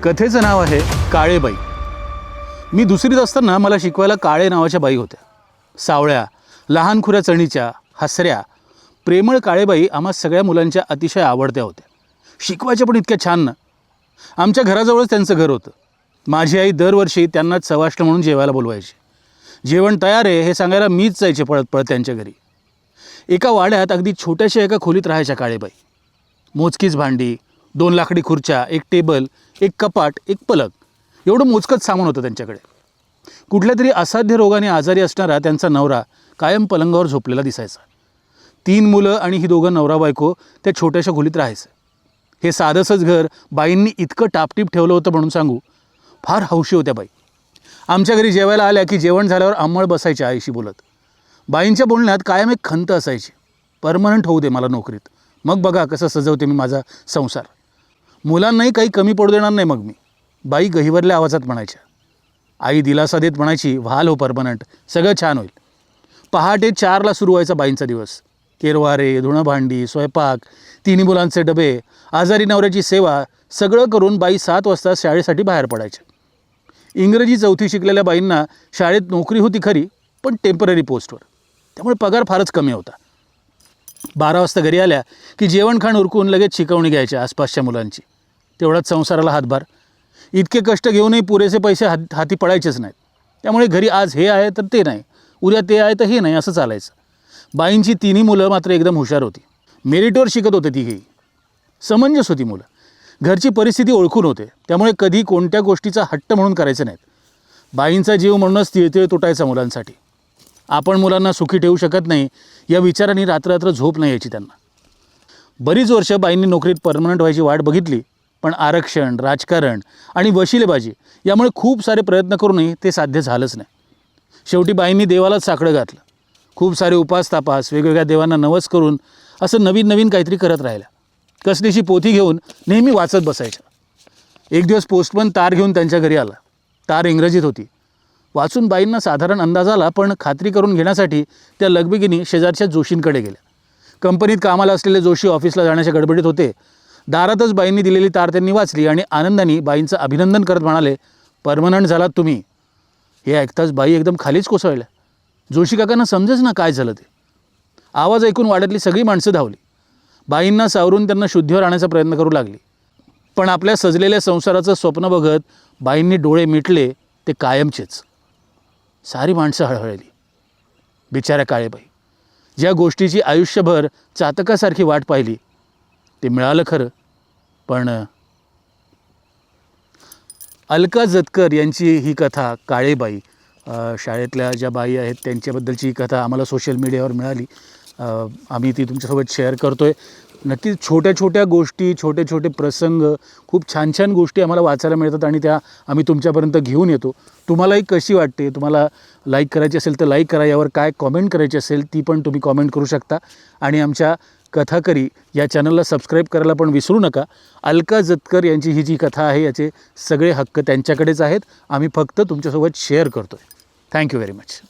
कथेचं नाव आहे काळेबाई. मी दुसरीत असताना मला शिकवायला काळे नावाच्या बाई होत्या. सावळ्या, लहानखुऱ्या चणीच्या, हसऱ्या, प्रेमळ काळेबाई आम्हा सगळ्या मुलांच्या अतिशय आवडत्या होत्या. शिकवायच्या पण इतक्या छान ना. आमच्या घराजवळच त्यांचं घर होतं. माझी आई दरवर्षी त्यांना चवाष्ण म्हणून जेवायला बोलवायची. जेवण तयार आहे हे सांगायला मीच जायचे पळत पळत त्यांच्या घरी. एका वाड्यात अगदी छोट्याशा एका खोलीत राहायच्या काळेबाई. मोजकीच भांडी, 2 लाकडी खुर्च्या, एक टेबल, एक कपाट, एक पलंग, एवढं मोजकंच सामान होतं त्यांच्याकडे. कुठल्या तरी असाध्य रोगाने आजारी असणारा त्यांचा नवरा कायम पलंगावर झोपलेला दिसायचा. 3 मुलं आणि ही दोघं नवरा बायको त्या छोट्याशा खोलीत राहायचं. हे साधंसंच घर बाईंनी इतकं टापटीप ठेवलं होतं म्हणून सांगू. फार हौशी होत्या बाई. आमच्या घरी जेवायला आल्या की जेवण झाल्यावर अंमळ बसायच्या आईशी बोलत. बाईंच्या बोलण्यात कायम एक खंत असायची, परमनंट होऊ दे मला नोकरीत, मग बघा कसं सजवते मी माझा संसार. मुलांनाही काही कमी पडू देणार नाही मग मी, बाई गहिवरल्या आवाजात म्हणायच्या. आई दिलासा देत म्हणायची, व्हाल हो परमनंट, सगळं छान होईल. पहाटे 4ला सुरू व्हायचा बाईंचा दिवस. केरवारे, धुणं भांडी, स्वयंपाक, 3 मुलांचे डबे, आजारी नवऱ्याची सेवा, सगळं करून बाई 7 वाजता शाळेसाठी बाहेर पडायच्या. इंग्रजी 4थी शिकलेल्या बाईंना शाळेत नोकरी होती खरी, पण टेम्पररी पोस्टवर, त्यामुळे पगार फारच कमी होता. 12 वाजता घरी आल्या की जेवण खाण उरकून लगेच शिकवणी घ्यायच्या आसपासच्या मुलांची. तेवढाच संसाराला हातभार. इतके कष्ट घेऊनही पुरेसे पैसे हाती पडायचेच नाहीत. त्यामुळे घरी आज हे आहे तर ते नाही, उद्या ते आहे तर हे नाही, असं चालायचं. बाईंची 3ही मुलं मात्र एकदम हुशार होती. मेरिटवर शिकत होते तिघेही. समंजस होती मुलं. घरची परिस्थिती ओळखून होते, त्यामुळे कधी कोणत्या गोष्टीचा हट्ट म्हणून करायचं नाहीत. बाईंचा जीव म्हणूनच तिळतिळ तुटायचा मुलांसाठी. आपण मुलांना सुखी ठेवू शकत नाही या विचाराने रात्र झोप नाही यायची त्यांना. बरीच वर्ष बाईंनी नोकरीत परमनंट व्हायची वाट बघितली, पण आरक्षण, राजकारण आणि वशिलेबाजी यामुळे खूप सारे प्रयत्न करूनही ते साध्य झालंच नाही. शेवटी बाईंनी देवालाच साकडं घातलं. खूप सारे उपास तापास, वेगवेगळ्या देवांना नवस करून असं नवीन काहीतरी करत राहिल्या. कसलीशी पोथी घेऊन नेहमी वाचत बसायच्या. एक दिवस पोस्टमन तार घेऊन त्यांच्या घरी आला. तार इंग्रजीत होती. वाचून बाईंना साधारण अंदाज आला, पण खात्री करून घेण्यासाठी त्या लगबगीने शेजारच्या जोशींकडे गेल्या. कंपनीत कामाला असलेले जोशी ऑफिसला जाण्याच्या गडबडीत होते. दारातच बाईंनी दिलेली तार त्यांनी वाचली आणि आनंदाने बाईंचं अभिनंदन करत म्हणाले, परमनंट झालात तुम्ही. हे ऐकताच बाई एकदम खालीच कोसळल्या. जोशी काकांना समजेच ना काय झालं ते. आवाज ऐकून वाड्यातली सगळी माणसं धावली. बाईंना सावरून त्यांना शुद्धीवर आणण्याचा प्रयत्न करू लागली. पण आपल्या सजलेल्या संसाराचं स्वप्न बघत बाईंनी डोळे मिटले ते कायमचेच. सारी माणसं हळहळली. बिचाऱ्या काळेबाई, ज्या गोष्टीची आयुष्यभर चातकासारखी वाट पाहिली ते मिळालं खरं, पण अलका जतकर यांची ही कथा काळेबाई, शाळेतल्या ज्या बाई आहेत त्यांच्याबद्दलची ही कथा आम्हाला सोशल मीडियावर मिळाली. आम्ही ती तुमच्यासोबत शेअर करतो आहे. नक्कीच छोट्या गोष्टी, छोटे प्रसंग, खूप छान गोष्टी आम्हाला वाचायला मिळतात आणि त्या आम्ही तुमच्यापर्यंत घेऊन येतो. तुम्हालाही कशी वाटते, तुम्हाला लाईक करायची असेल तर लाईक करा. यावर काय कॉमेंट करायची असेल ती पण तुम्ही कॉमेंट करू शकता. आणि आमच्या कथाकरी या चॅनलला सबस्क्राईब करायला पण विसरू नका. अलका जतकर यांची ही जी कथा आहे याचे सगळे हक्क त्यांच्याकडेच आहेत. आम्ही फक्त तुमच्यासोबत शेअर करतो आहे. Thank you very much.